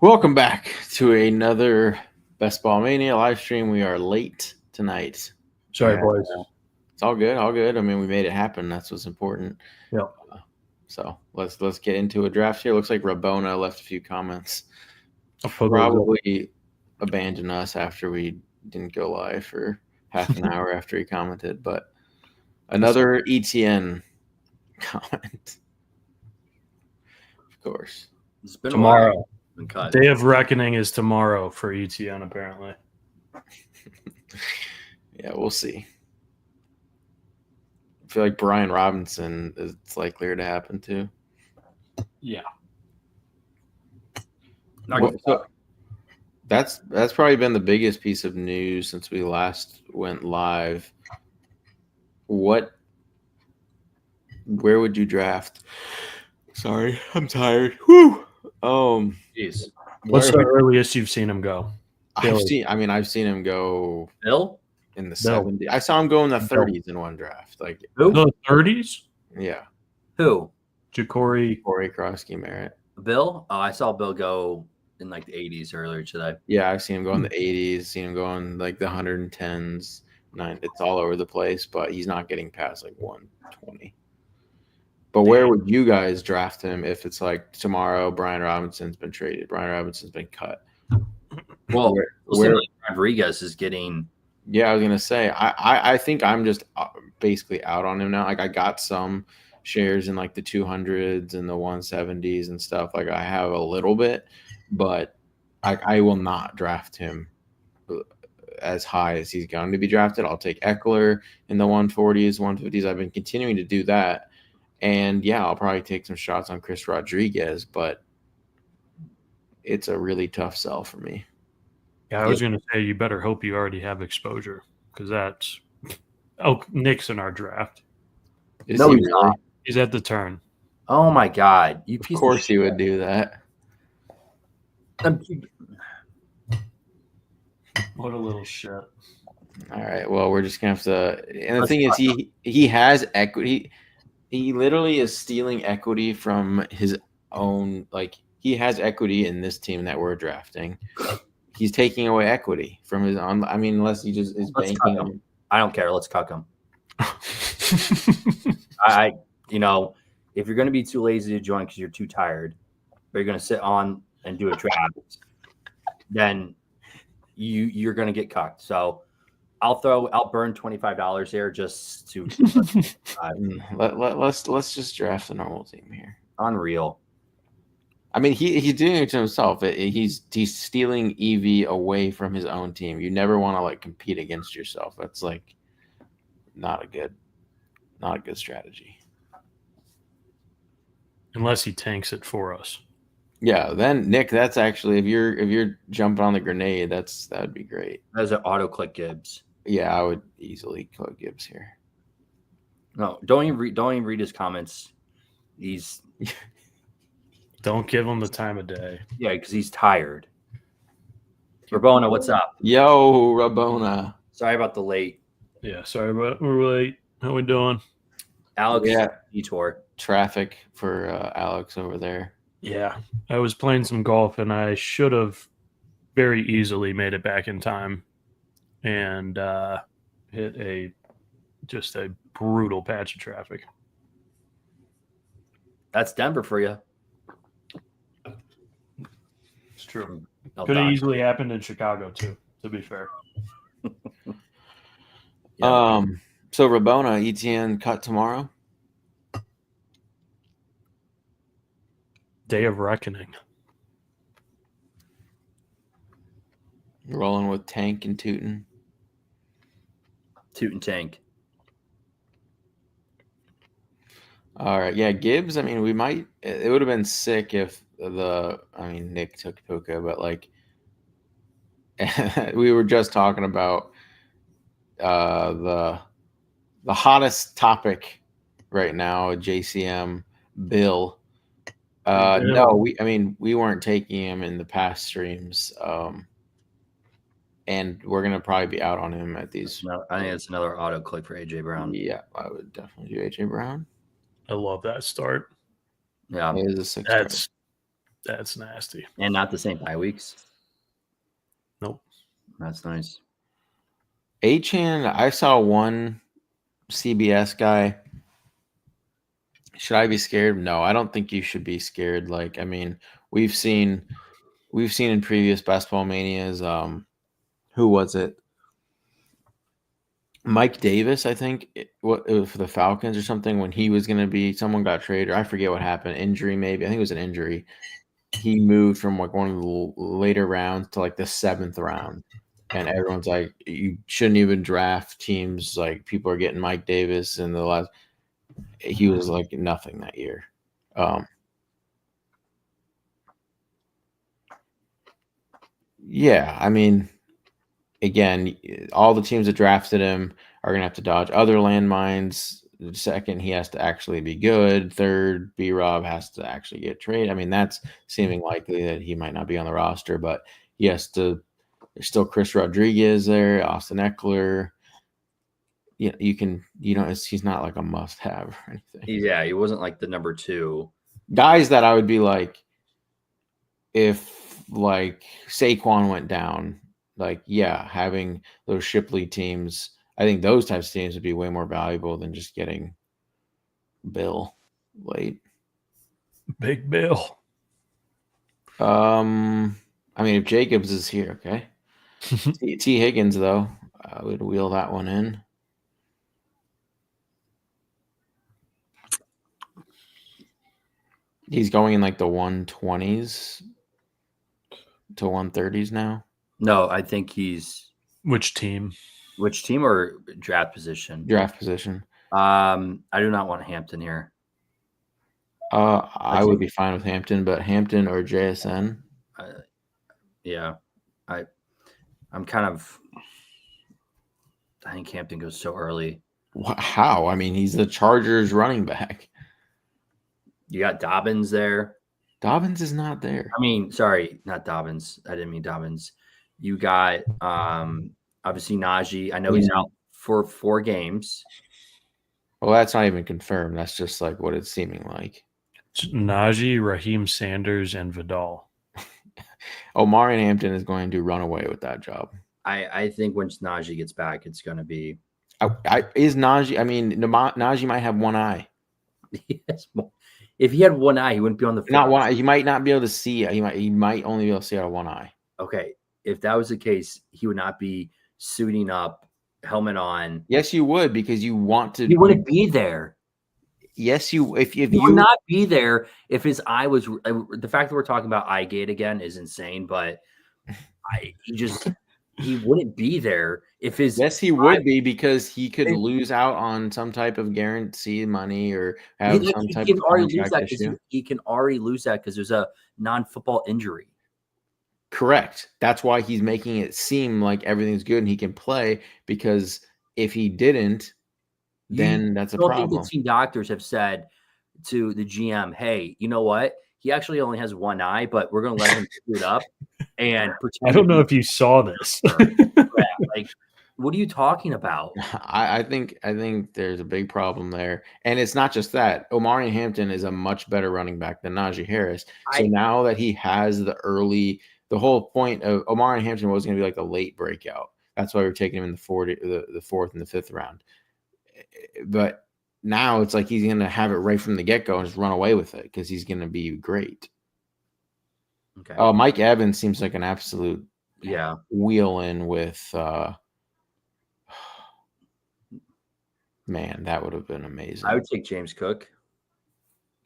Welcome back to another Best Ball Mania live stream. We are late tonight. Sorry, boys. It's all good, all good. I mean, we made it happen. That's what's important. Yeah. So let's get into a draft here. Looks like Rabona left a few comments. I'll Probably abandon us after we didn't go live for half an hour after he commented, but another ETN comment. Of course. It's been tomorrow. A Day of Reckoning is tomorrow for ETN, apparently. Yeah, we'll see. I feel like Brian Robinson is likelier to happen too. Yeah. So that's probably been the biggest piece of news since we last went live. Where would you draft? Sorry, I'm tired. Whew. Jeez. What's the earliest you've seen him go? I've seen him go Bill in the 70s. I saw him go in the 30s in one draft. Like who? The 30s? Yeah. Who? Corey Krosky Merritt. Bill? Oh, I saw Bill go in like the 80s earlier today. Yeah, I've seen him go in the 80s, seen him go in like the 110s. It's all over the place, but he's not getting past like 120. But where would you guys draft him if it's like tomorrow Brian Robinson's been traded? Brian Robinson's been cut. Well, where Rodriguez is getting. Yeah, I was going to say, I think I'm just basically out on him now. Like I got some shares in like the 200s and the 170s and stuff. Like I have a little bit, but I will not draft him as high as he's going to be drafted. I'll take Eckler in the 140s, 150s. I've been continuing to do that. And yeah, I'll probably take some shots on Chris Rodriguez, but it's a really tough sell for me. Yeah, I was going to say you better hope you already have exposure because that's Nick's in our draft. He's not. He's at the turn. Oh my God! Of course he would do that. What a little shit. All right. Well, we're just gonna have to. And the thing is, he has equity. He literally is stealing equity from his own. Like he has equity in this team that we're drafting. He's taking away equity from his own. I mean, unless he just is banking on. I don't care. Let's cuck him. If you're going to be too lazy to join because you're too tired, or you're going to sit on and do a draft, then you're going to get cucked. So I'll burn $25 there just to. Let's just draft the normal team here. Unreal. I mean, he's doing it to himself. He's stealing EV away from his own team. You never want to like compete against yourself. That's like not a good strategy. Unless he tanks it for us. Yeah, then Nick, that's actually if you're jumping on the grenade, that'd be great. That's an auto click Gibbs. Yeah, I would easily click Gibbs here. No, don't even read his comments. He's don't give him the time of day. Yeah, because he's tired. Rabona, what's up? Yo, Rabona. Sorry about the late. Yeah, sorry, but we're late. How we doing? Alex, detour. Traffic for Alex over there. Yeah, I was playing some golf, and I should have very easily made it back in time and hit just a brutal patch of traffic. That's Denver for you. It's true. Could have easily happened in Chicago too, to be fair. Yeah. So Rabona, ETN cut tomorrow? Day of Reckoning. Rolling with Tank and Tootin. Toot and Tank. All right. Yeah, Gibbs, I mean, it would have been sick if Nick took Puka, but like we were just talking about the hottest topic right now, JCM Bill. No, we weren't taking him in the past streams. And we're gonna probably be out on him at these. No, I think it's another auto click for AJ Brown. Yeah, I would definitely do AJ Brown. I love that start. Yeah, it is a 6 that's That's nasty. And not the same bye weeks. Nope. That's nice. Achan, I saw one CBS guy. Should I be scared? No, I don't think you should be scared. Like, I mean, we've seen in previous basketball manias. Who was it? Mike Davis, I think. It was for the Falcons or something. When he was going to be, someone got traded. Or I forget what happened. Injury, maybe. I think it was an injury. He moved from like one of the later rounds to like the 7th round, and everyone's like, you shouldn't even draft teams. Like, people are getting Mike Davis in the last. He was like nothing that year. Yeah, I mean, again, all the teams that drafted him are going to have to dodge other landmines. Second, he has to actually be good. Third, B-Rob has to actually get traded. I mean, that's seeming likely that he might not be on the roster, but he has to. There's still Chris Rodriguez there, Austin Eckler. Yeah, he's not like a must-have or anything. Yeah, he wasn't like the number 2. Guys that I would be like, if like Saquon went down, like, yeah, having those Shipley teams, I think those types of teams would be way more valuable than just getting Bill late. Big Bill. I mean, if Jacobs is here, okay. T. Higgins, though, I would wheel that one in. He's going in like the 120s to 130s now. No, I think he's Which team? Which team or draft position? Draft position. I do not want Hampton here. I would be fine with Hampton, but Hampton or JSN. Yeah, I'm kind of. I think Hampton goes so early. How? I mean, he's the Chargers running back. You got Dobbins there. Dobbins is not there. I mean, sorry, not Dobbins. I didn't mean Dobbins. You got obviously Najee. I know he's out for 4 games. Well, that's not even confirmed. That's just like what it's seeming like. Najee, Raheem Sanders, and Vidal. Omari Hampton is going to run away with that job. I think once Najee gets back, it's going to be. Is Najee? I mean, Najee might have one eye. Yes. If he had one eye, he wouldn't be on the field. Not one eye. He might not be able to see. He might only be able to see out of one eye. Okay. If that was the case, he would not be suiting up, helmet on. Yes, you would, because you want to. He wouldn't be there. Yes, you. If he would not be there if his eye was. The fact that we're talking about eye gate again is insane, but he wouldn't be there if his. Yes, he would be, because he could lose out on some type of guarantee money or have some type of contract issue. He can already lose that because there's a non-football injury. Correct. That's why he's making it seem like everything's good and he can play, because if he didn't, then that's a problem. I don't think the team doctors have said to the GM, hey, you know what? He actually only has one eye, but we're going to let him suit up and pretend. I don't know if you saw this. Like, what are you talking about? I think there's a big problem there. And it's not just that. Omari Hampton is a much better running back than Najee Harris. So now that he has the whole point of Omari Hampton was going to be like the late breakout. That's why we're taking him in the 4th and the 5th round. But now it's like he's going to have it right from the get-go and just run away with it because he's going to be great. Okay. Oh, Mike Evans seems like an absolute wheel in with man, that would have been amazing. I would take James Cook.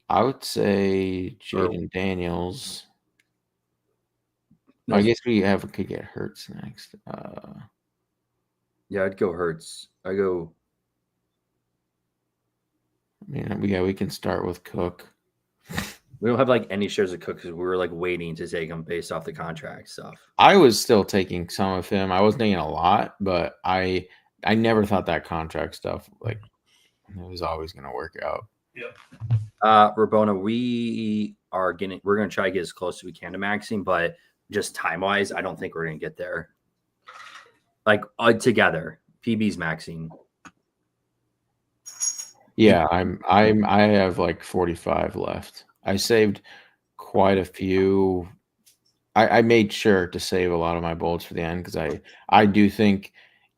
I would say Jaden Daniels. I guess could get Hurts next. Yeah, I'd go Hurts. I mean, we can start with Cook. We don't have like any shares of Cook because we were like waiting to take him based off the contract stuff. I was still taking some of him. I wasn't taking a lot, but I never thought that contract stuff, like, it was always going to work out. Yeah. Rabona, we're going to try to get as close as we can to maxing, but just time wise, I don't think we're going to get there. Like together, PB's maxing. Yeah, I have like 45 left. I saved quite a few. I made sure to save a lot of my bolts for the end because I do think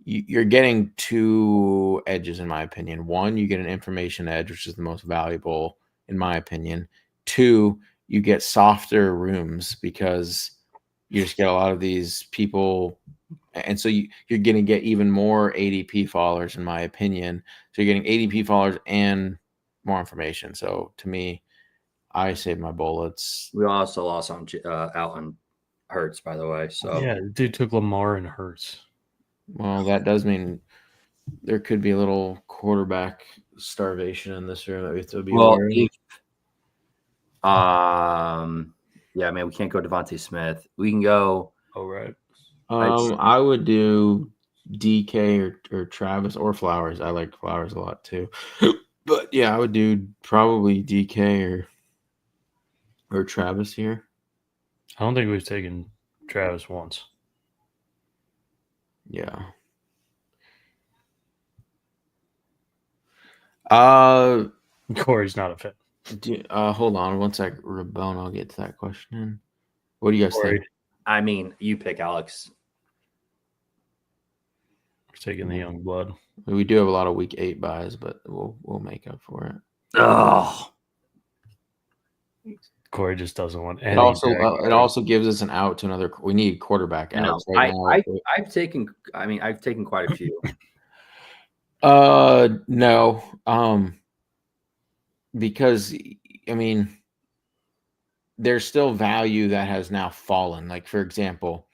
you're getting two edges in my opinion. One, you get an information edge, which is the most valuable in my opinion. Two, you get softer rooms because you just get a lot of these people, and so you're going to get even more ADP followers in my opinion. So you're getting ADP followers and more information. So to me, I save my bullets. We also lost on out on Hurts, by the way. So Yeah, the dude took Lamar and Hurts. Well, that does mean there could be a little quarterback starvation in this room that we have to be aware of. Yeah, man, we can't go Devontae Smith. We can go. Oh, right. I would do DK or Travis or Flowers. I like Flowers a lot too. But yeah, I would do probably DK or Travis here. I don't think we've taken Travis once. Yeah. Corey's not a fit. Hold on one sec, Rabone. I'll get to that question. What do you guys think? I mean, you pick Alex. We're taking the young blood. We do have a lot of week 8 buys, but we'll make up for it. Oh, Corey just doesn't want any. It also gives us an out to another. We need quarterback outs right now. I've taken quite a few. No. Because I mean, there's still value that has now fallen. Like for example,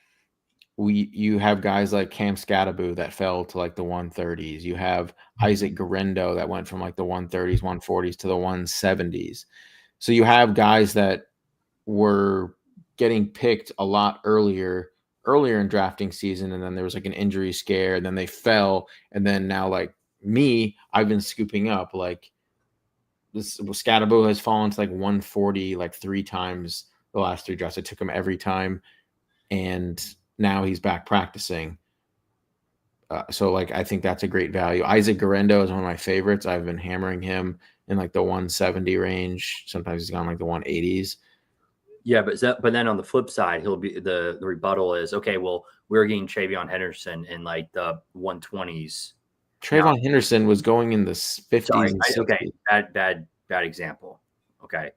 you have guys like Cam Scattaboo that fell to like the 130s. You have Isaac Garendo that went from like the 130s, 140s to the 170s. So you have guys that were getting picked a lot earlier in drafting season, and then there was like an injury scare, and then they fell, and then now like me, I've been scooping up like this. Scattaboo has fallen to like 140 like 3 times the last 3 drafts. I took him every time, and now he's back practicing. So like I think that's a great value. Isaac Garendo is one of my favorites. I've been hammering him in like the 170 range. Sometimes he's gone like the 180s. Yeah, but then on the flip side, he'll be the rebuttal is okay. Well, we're getting Travion Henderson in like the 120s. Travion Henderson was going in the 50s. Sorry, and 60s. bad example. Okay,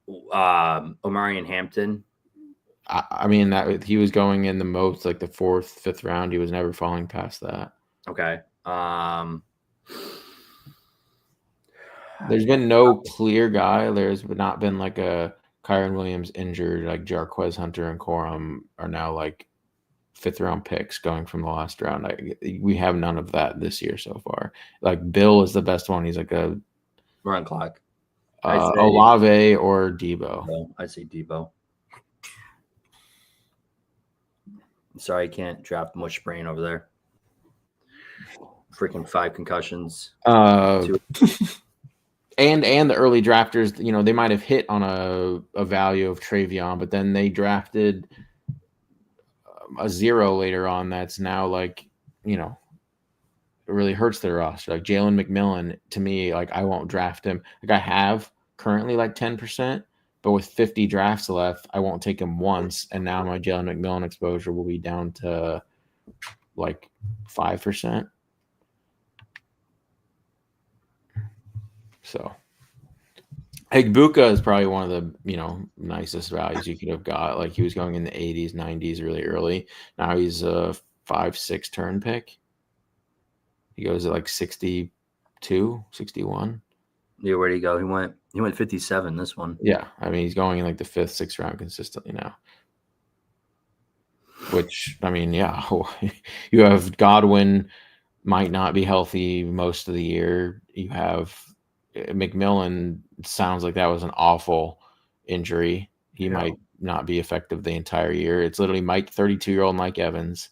Omarion Hampton. I mean that he was going in the most like the 4th, 5th round. He was never falling past that. Okay. There's been no clear guy. There's not been like a Kyron Williams injured, like Jarquez Hunter and Corum are now like 5th round picks going from the last round. We have none of that this year so far. Like Bill is the best one. He's like a run clock. Olave or Debo. No, I say Debo. Sorry, I can't draft much brain over there. Freaking 5 concussions. And the early drafters, you know, they might have hit on a value of Travion, but then they drafted a 0 later on. That's now like, you know, it really hurts their roster. Like Jalen McMillan, to me, like I won't draft him. Like I have currently like 10%, but with 50 drafts left, I won't take him once. And now my Jalen McMillan exposure will be down to like 5%. So Igbuka is probably one of the, you know, nicest values you could have got. Like he was going in the 80s, 90s really early. Now he's a 5-6 turn pick. He goes at like 62, 61. Yeah, where'd he go? He went 57 this one. Yeah. I mean, he's going in like the 5th, 6th round consistently now. Which, I mean, yeah. You have Godwin might not be healthy most of the year. You have McMillan, sounds like that was an awful injury. He might not be effective the entire year. It's literally 32-year-old Mike Evans.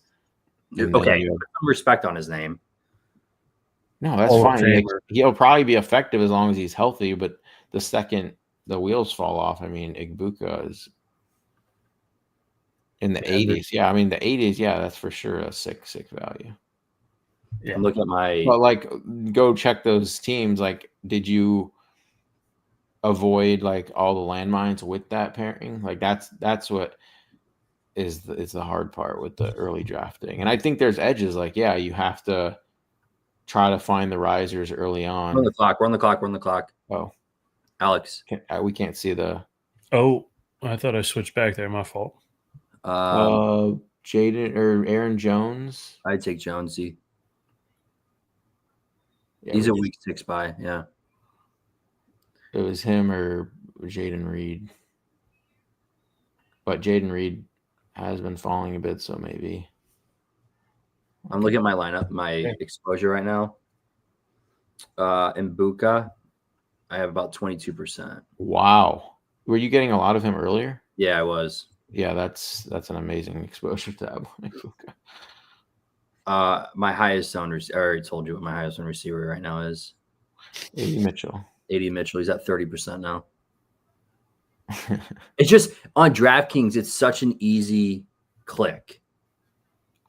Okay, put some respect on his name. No, that's fine. He'll probably be effective as long as he's healthy, but the second the wheels fall off, I mean, Igbuka is in the 80s. Yeah, I mean, the 80s, yeah, that's for sure a sick value. Yeah. Look at my. But like, go check those teams. Like, did you avoid like all the landmines with that pairing. Like that's what is the hard part with the early drafting. And I think there's edges. Like yeah, you have to try to find the risers early on. We're on the clock. We're on the clock. We're on the clock. Oh, Alex. we can't see the. Oh, I thought I switched back there. My fault. Jaden or Aaron Jones. I'd take Jonesy. Yeah, He's a week 6 buy. Yeah. It was him or Jaden Reed. But Jaden Reed has been falling a bit, so maybe. I'm looking at my lineup, my exposure right now. In Buka, I have about 22%. Wow. Were you getting a lot of him earlier? Yeah, I was. Yeah, that's an amazing exposure tab. My highest owned receiver, I already told you what my highest owned receiver right now is. A.D. Mitchell. A.D. Mitchell. He's at 30% now. It's just on DraftKings, it's such an easy click.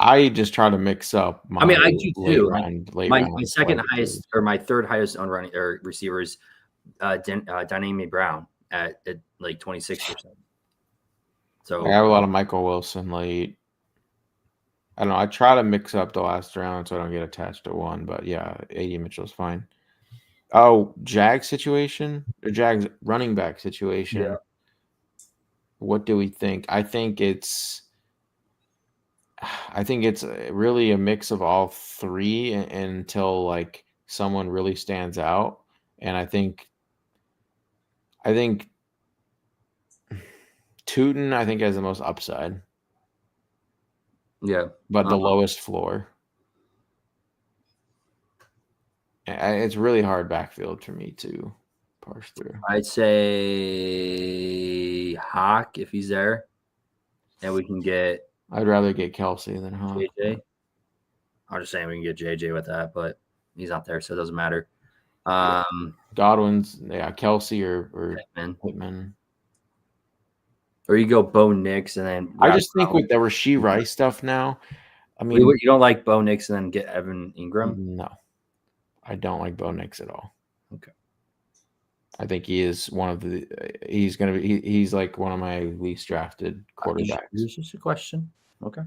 I just try to mix up my I do too. My second highest or my third highest owned running or receiver is Dynamic Brown at like 26%. So I have a lot of Michael Wilson late. I don't know. I try to mix up the last round so I don't get attached to one, but yeah, A.D. Mitchell's fine. Oh, Jags situation? The Jags running back situation. Yeah. What do we think? I think it's really a mix of all three until like someone really stands out. And I think Tootin, I think, has the most upside. Yeah. But the lowest floor. It's really hard backfield for me to parse through. I'd say Hawk if he's there. And we can get I'd rather get Kelsey than Hawk. JJ. I'm just saying we can get JJ with that, but he's not there, so it doesn't matter. Godwin's, Kelsey or Pittman. Or you go Bo Nix and then I just think with the Rashee Rice stuff now, I mean, you don't like Bo Nix and then get Evan Ingram? No, I don't like Bo Nix at all. Okay. I think he is he's like one of my least drafted quarterbacks. It's just a question. Okay.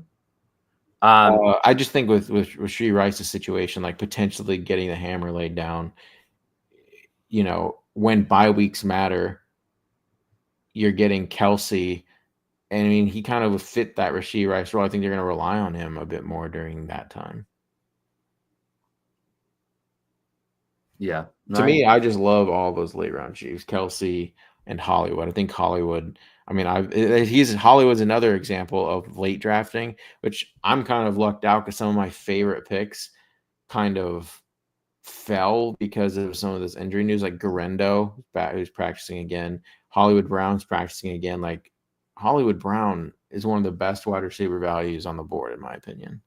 I just think with Rashee Rice's situation, like potentially getting the hammer laid down, when bye weeks matter, you're getting Kelsey. And I mean, he kind of fit that Rashee Rice role. I think they're going to rely on him a bit more during that time. Yeah. To me, I just love all those late round Chiefs, Kelsey and Hollywood. I think Hollywood, Hollywood's another example of late drafting, which I'm kind of lucked out because some of my favorite picks kind of fell because of some of this injury news, like Garendo, who's practicing again. Hollywood Brown's practicing again. Like Hollywood Brown is one of the best wide receiver values on the board, in my opinion.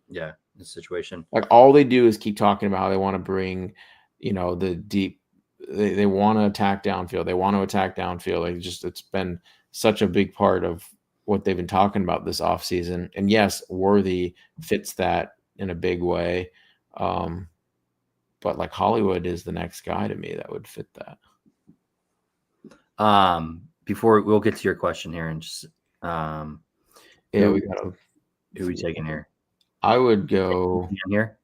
Yeah, the situation. Like all they do is keep talking about how they want to bring, the deep. They want to attack downfield. They want to attack downfield. Like it's been such a big part of what they've been talking about this offseason. And yes, Worthy fits that in a big way. But like Hollywood is the next guy to me that would fit that. Before we'll get to your question here and just we got who we taking here? I would go here.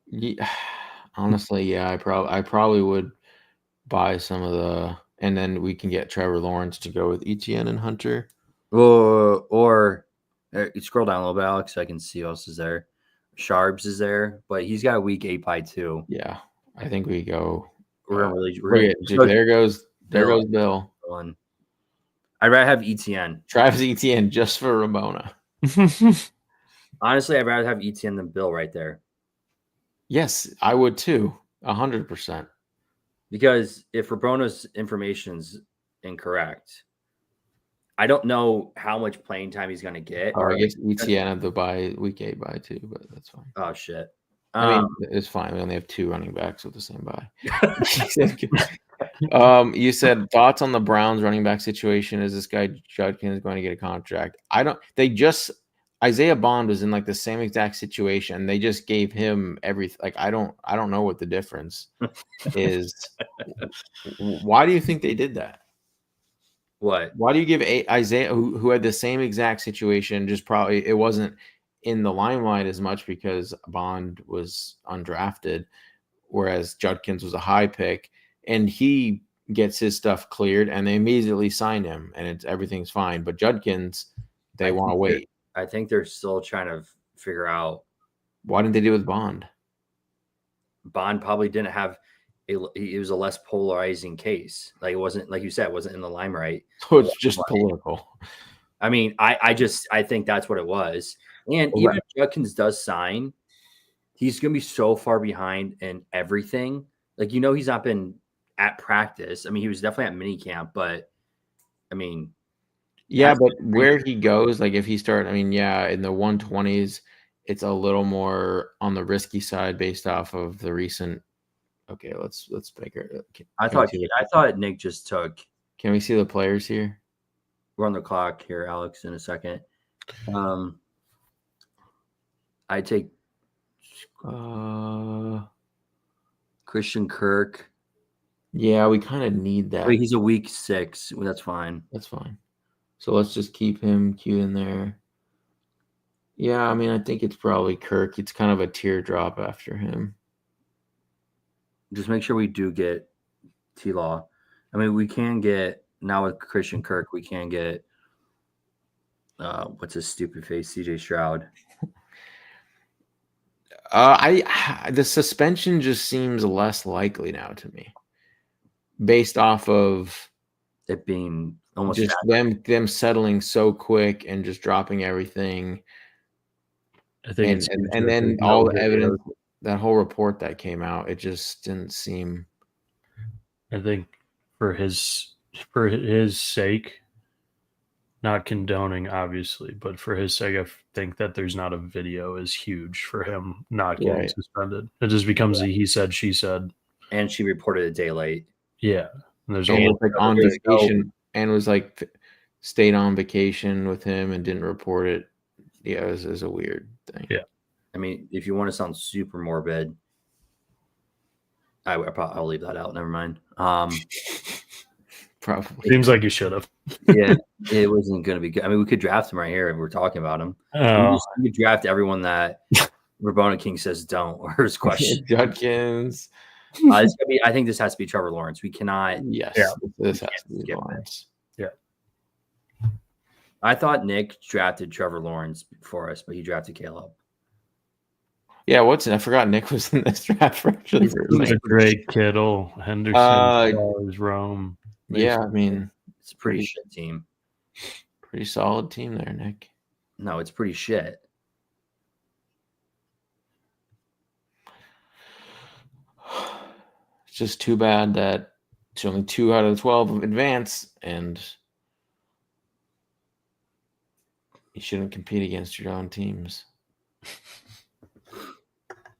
Yeah, honestly, yeah, I probably would buy some of the, and then we can get Trevor Lawrence to go with ETN and Hunter. Or you scroll down a little bit, Alex, so I can see who else is there. Sharbs is there, but he's got a week 8 by 2. Yeah, I think we go. There goes Bill. I'd rather have ETN. Travis ETN just for Ramona. Honestly, I'd rather have ETN than Bill right there. Yes, I would too. 100%. Because if Rabona's information's incorrect, I don't know how much playing time he's going to get. Or I guess ETN at the week 8 by 2, but that's fine. Oh, shit. I mean, it's fine. We only have 2 running backs with the same bye. You said thoughts on the Browns running back situation. Is this guy Judkins going to get a contract? Isaiah Bond was in like the same exact situation. They just gave him everything. Like I don't know what the difference is. Why do you think they did that? What? Why do you give Isaiah, who had the same exact situation, just probably it wasn't in the limelight as much because Bond was undrafted, whereas Judkins was a high pick, and he gets his stuff cleared, and they immediately sign him, and everything's fine. But Judkins, they want to wait. I think they're still trying to figure out. Why didn't they do it with Bond? Bond probably didn't have. It was a less polarizing case. Like it wasn't, like you said, it wasn't in the limelight. So it's just political. I mean, I think that's what it was. And even if Judkins does sign, he's going to be so far behind in everything. Like, he's not been at practice. I mean, he was definitely at minicamp, but I mean, yeah, but where he goes, like if he starts, I mean, yeah, in the 120s, it's a little more on the risky side based off of the recent. Okay, let's make it. I thought Nick just took. Can we see the players here? We're on the clock here, Alex, in a second. I take Christian Kirk. Yeah, we kind of need that. Wait, he's a week 6. Well, that's fine. That's fine. So let's just keep him queued in there. Yeah, I mean, I think it's probably Kirk. It's kind of a teardrop after him. Just make sure we do get T-Law. I mean, we can get, now with Christian Kirk, we can get, what's his stupid face, CJ Stroud. The suspension just seems less likely now to me, based off of it being almost just them settling so quick and just dropping everything. I think, and then all the evidence, that whole report that came out, it just didn't seem. I think for his sake, not condoning obviously, but for his sake, I think that there's not a video is huge for him not getting suspended. It just becomes a he said, she said, and she reported a day late. Yeah, and there's almost like on vacation and was like stayed on vacation with him and didn't report it. Yeah, it was a weird thing. Yeah. I mean, if you want to sound super morbid, I'll leave that out. Never mind. Probably seems like you should have. Yeah, it wasn't going to be good. I mean, we could draft him right here if we're talking about him. We could draft everyone that Rabona King says don't, or his question. Judkins. I think this has to be Trevor Lawrence. We cannot. Yes, this has to be Lawrence. Yeah. I thought Nick drafted Trevor Lawrence for us, but he drafted Caleb. Yeah, I forgot Nick was in this draft for actually. Great Kittle, Henderson, Rome. Yeah, I mean, it's a pretty shit team. Pretty solid team there, Nick. No, it's pretty shit. It's just too bad that it's only 2 out of 12 advance, and you shouldn't compete against your own teams.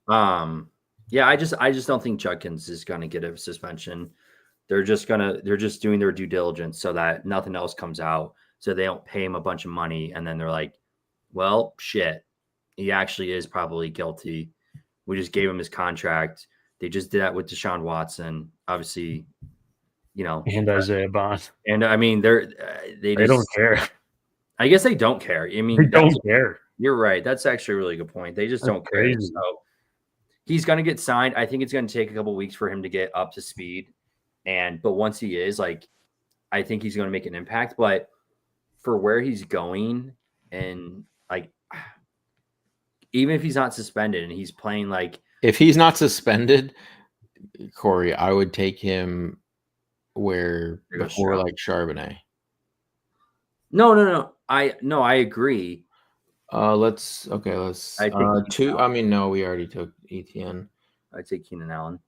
Yeah, I just don't think Judkins is going to get a suspension. They're just doing their due diligence so that nothing else comes out, so they don't pay him a bunch of money, and then they're like, well, shit, he actually is probably guilty. We just gave him his contract. They just did that with Deshaun Watson, obviously, and Isaiah Bond. And I mean, they don't care. I guess they don't care. I mean, they don't care. You're right. That's actually a really good point. They just don't care. So he's going to get signed. I think it's going to take a couple of weeks for him to get up to speed. But once he is, like, I think he's going to make an impact. But for where he's going, and like, even if he's not suspended and he's playing, like, if he's not suspended, Corey, I would take him before like Charbonnet. No. I agree. Let's. I think 2. I mean, no, we already took ETN. I'd take Keenan Allen.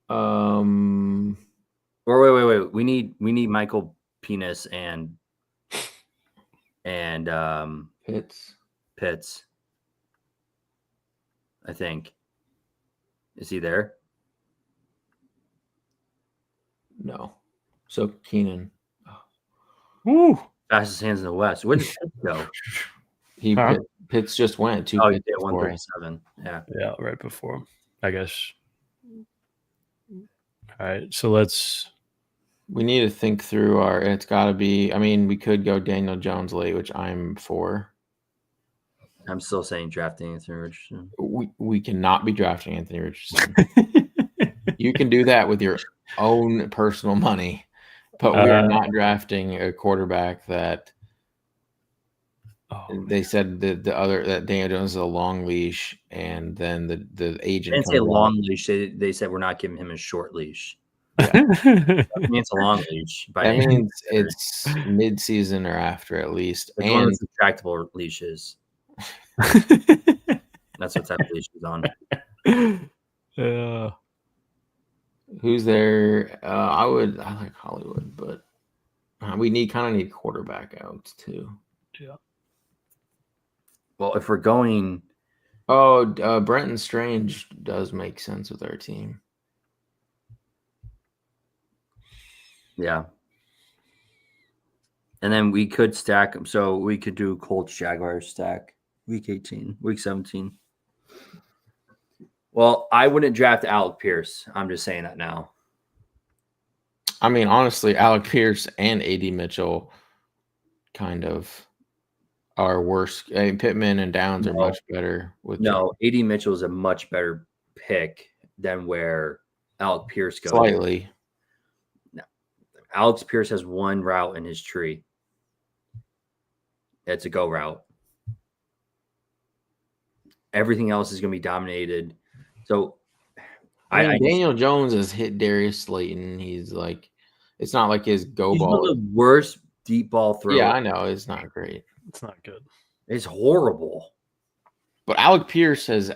Or wait. We need Michael Penis and Pitts. I think. Is he there? No. So Keenan. Woo! Fastest hands in the West. Where did Pitts go? Pitts just went 2. He did 137. Yeah, right before him. I guess. All right, so let's. We need to think through our. It's got to be. I mean, we could go Daniel Jones late, which I'm for. I'm still saying drafting Anthony Richardson. We cannot be drafting Anthony Richardson. You can do that with your own personal money, but we are not drafting a quarterback that. They said that Daniel Jones is a long leash, and then the agent. They didn't say long leash. They said we're not giving him a short leash. Yeah, that means it's a long leash. That means it's mid-season or after at least, it's and one of those retractable leashes. That's what type of leash is on. Yeah. Who's there? I like Hollywood, but we kind of need quarterback outs too. Yeah. Well, if we're going, Brenton Strange does make sense with our team. Yeah. And then we could stack them. So we could do Colts Jaguars stack week 18, week 17. Well, I wouldn't draft Alec Pierce. I'm just saying that now. I mean, honestly, Alec Pierce and AD Mitchell kind of are worse. I mean, Pittman and Downs are much better. AD Mitchell is a much better pick than where Alec Pierce goes. Slightly. No. Alex Pierce has one route in his tree. It's a go route. Everything else is going to be dominated. So, Daniel Jones has hit Darius Slayton. He's like, it's not like his ball. One of the worst deep ball throws. Yeah, I know. It's not great. It's not good. It's horrible. But Alec Pierce has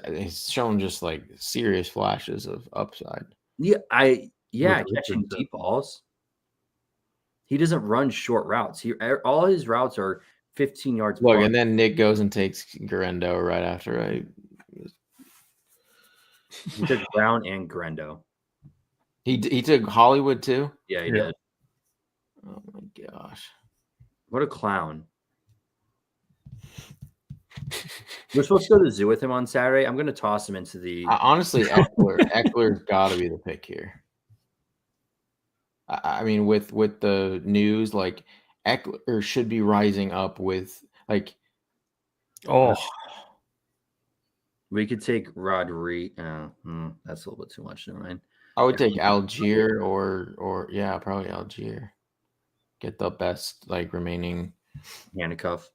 shown just like serious flashes of upside. Yeah, catching deep balls. He doesn't run short routes. All his routes are 15 yards. Look, and then Nick goes and takes Garendo right after He took Brown and Garendo. He took Hollywood too? Yeah, he did. Oh my gosh. What a clown. We're supposed to go to the zoo with him on Saturday. I'm going to toss him into the... honestly, Eckler's got to be the pick here. I mean, with the news, like, Eckler should be rising up with, like... Oh. We could take Rodri. That's a little bit too much. Never mind. I would take Algier or yeah, probably Algier. Get the best, like, remaining... Handcuff.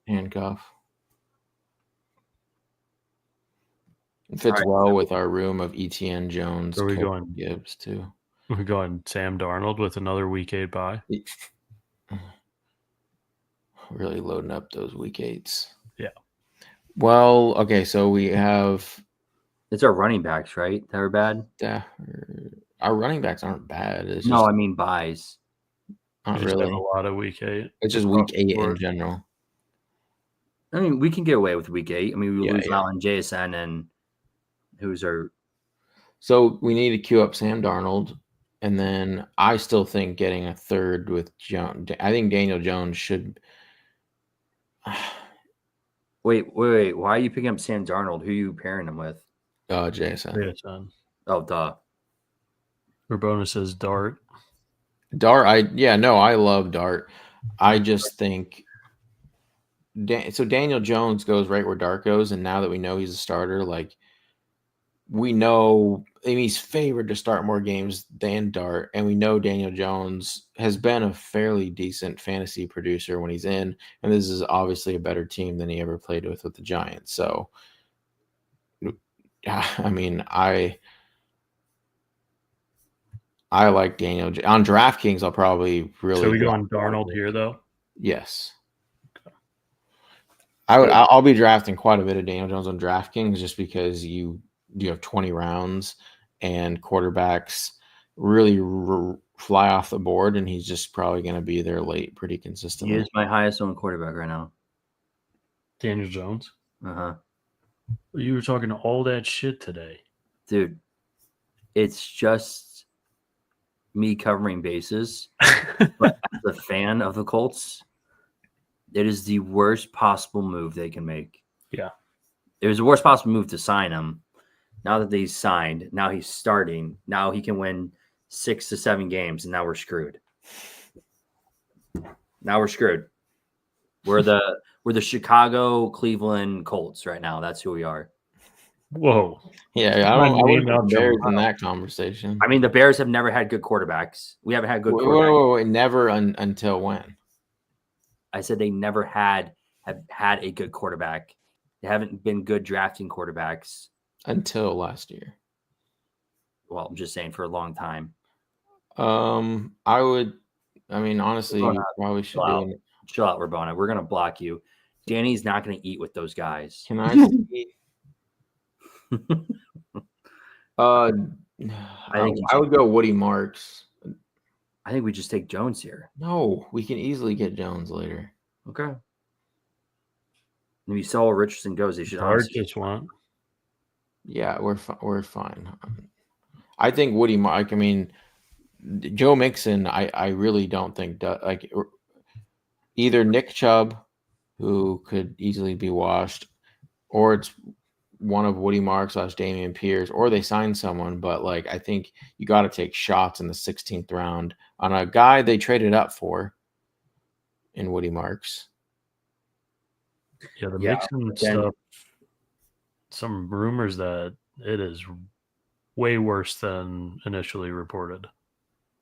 It fits well with our room of ETN Jones. Are we going Gibbs too? We're going Sam Darnold with another week 8 bye. Really loading up those week 8s. Yeah. Well, okay, so we have. It's our running backs, right? That are bad. Yeah, our running backs aren't bad. It's I mean buys. Not really. A lot of week 8. It's just week 8 in general. I mean, we can get away with week 8. I mean, we lose out on JSN and who's our. So we need to queue up Sam Darnold, and then I still think getting a third with Jones. I think Daniel Jones should. Wait. Why are you picking up Sam Darnold? Who are you pairing him with? JSN. Oh, duh. Rabona says Dart. I love Dart. I just think. So Daniel Jones goes right where Dart goes, and now that we know he's a starter, like we know he's favored to start more games than Dart, and we know Daniel Jones has been a fairly decent fantasy producer when he's in, and this is obviously a better team than he ever played with the Giants. So, I mean, I like Daniel on DraftKings. I'll probably really. So we go on Darnold here, though. Yes. I'll be drafting quite a bit of Daniel Jones on DraftKings just because you have 20 rounds and quarterbacks really fly off the board, and he's just probably going to be there late pretty consistently. He is my highest owned quarterback right now. Daniel Jones? Uh-huh. You were talking all that shit today. Dude, it's just me covering bases. But as a fan of the Colts, it is the worst possible move they can make. Yeah. It was the worst possible move to sign him. Now that he's signed, now he's starting. Now he can win 6 to 7 games, and now we're screwed. Now we're screwed. We're the Chicago Cleveland Colts right now. That's who we are. Whoa. Yeah, I wouldn't put the Bears in that conversation. I mean, the Bears have never had good quarterbacks. We haven't had good quarterbacks. Wait, never until when? I said they never have had a good quarterback. They haven't been good drafting quarterbacks until last year. Well, I'm just saying for a long time. I mean, honestly, you probably should do it. Chill out, Rabona. We're gonna block you. Danny's not gonna eat with those guys. Can I eat? I would go Woody Marks. I think we just take Jones here. No, we can easily get Jones later. Okay. If you saw where Richardson goes, they should just want. Yeah, we're fine. I think Woody Mark. I mean, Joe Mixon. I really don't think either Nick Chubb, who could easily be washed, or it's one of Woody Marks / Dameon Pierce, or they sign someone. But I think you got to take shots in the 16th round on a guy they traded up for in Woody Marks. Yeah, the Mixon stuff. Some rumors that it is way worse than initially reported.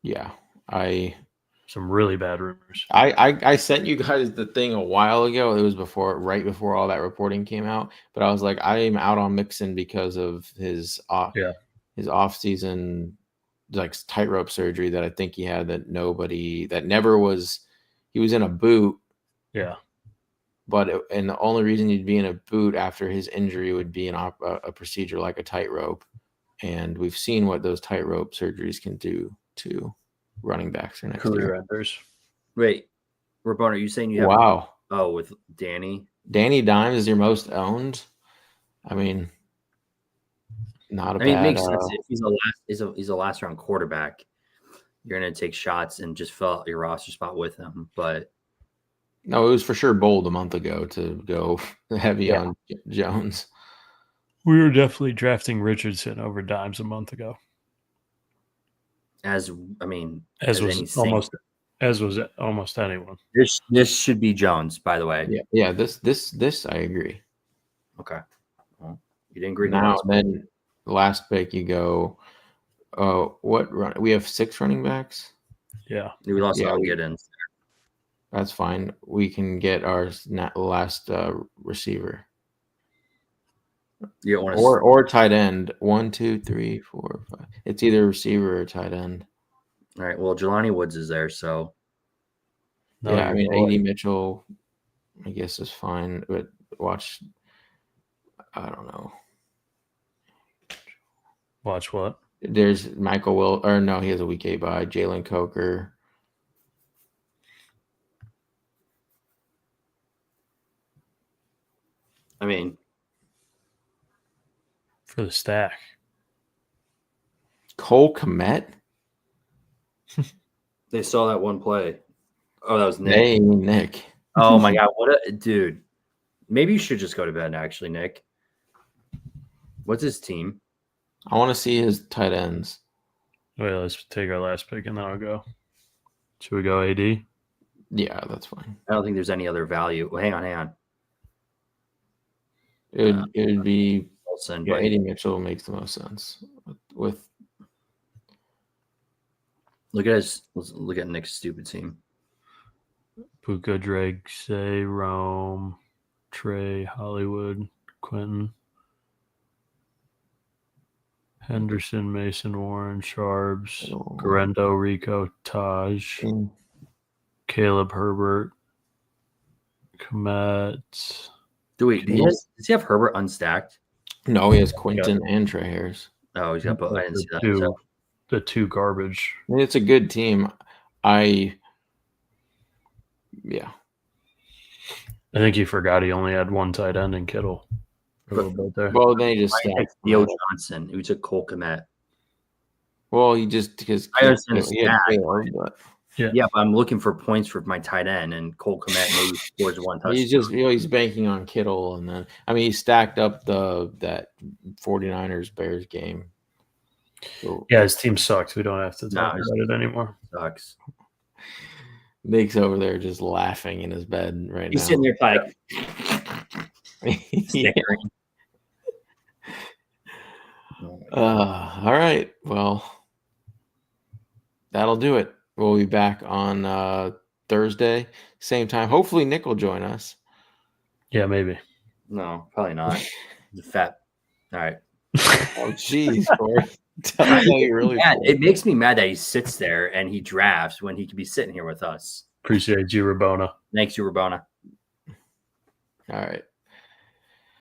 Yeah, some really bad rumors. I sent you guys the thing a while ago. It was right before all that reporting came out. But I was like, I am out on Mixon because of his off-season tightrope surgery that I think he had he was in a boot. Yeah. And the only reason you'd be in a boot after his injury would be a procedure like a tightrope. And we've seen what those tightrope surgeries can do to running backs or next career enders. Wait, Rabona, are you saying you have? Wow. Oh, with Danny Dimes is your most owned. I mean, not a bad. It makes sense. If he's a last round quarterback, you're going to take shots and just fill out your roster spot with him. But no, it was for sure bold a month ago to go heavy on Jones. We were definitely drafting Richardson over Dimes a month ago. As was almost anyone. This should be Jones, by the way. Yeah. This I agree. Okay. Well, you didn't agree. Now then, the last pick you go. We have 6 running backs. Yeah, we lost all Giddens. That's fine. We can get our last receiver. You want or tight end. 1, 2, 3, 4, 5. It's either receiver or tight end. All right. Well, Jelani Woods is there, so I mean, AD Mitchell, I guess is fine, but watch. I don't know. Watch what? There's Michael Will, or no, he has a week 8 bye. Jalen Coker. I mean, for the stack. Cole Kmet. They saw that one play. Oh, that was Nick. Hey, Nick. Oh my God, what a dude! Maybe you should just go to bed. Actually, Nick. What's his team? I want to see his tight ends. Wait, let's take our last pick and then I'll go. Should we go AD? Yeah, that's fine. I don't think there's any other value. Well, hang on. It would be Wilson, but AD Mitchell makes the most sense with. Let's look at Nick's stupid team. Puka, Drake, Say, Rome, Trey, Hollywood, Quentin, Henderson, Mason, Warren, Sharps, Garendo, Rico, Taj, Caleb, Herbert, Komet. Does he have Herbert unstacked? No, he has Quentin and Trey Harris. Oh, he's got both. I didn't see that. The 2 garbage. I mean, it's a good team. I think he forgot he only had 1 tight end in Kittle. A little bit there. Well, then he just stacked Theo Johnson, who took Cole Kmet. Well, he just because but I'm looking for points for my tight end, and Cole Kmet maybe scores 1 touchdown. He's just he's banking on Kittle, and then he stacked up that 49ers Bears game. So Yeah, his team sucks. We don't have to No, talk his- about it anymore. Sucks. Nick's over there just laughing in his bed right He's now. sitting there like Yeah. snickering. All right. Well, that'll do it. We'll be back on Thursday, same time. Hopefully, Nick will join us. Yeah, maybe. No, probably not. The fat. All right. Oh, jeez, Corey. Tell us how you really feel. It makes me mad that he sits there and he drafts when he could be sitting here with us. Appreciate you, Rabona. Thanks, you, Rabona. All right.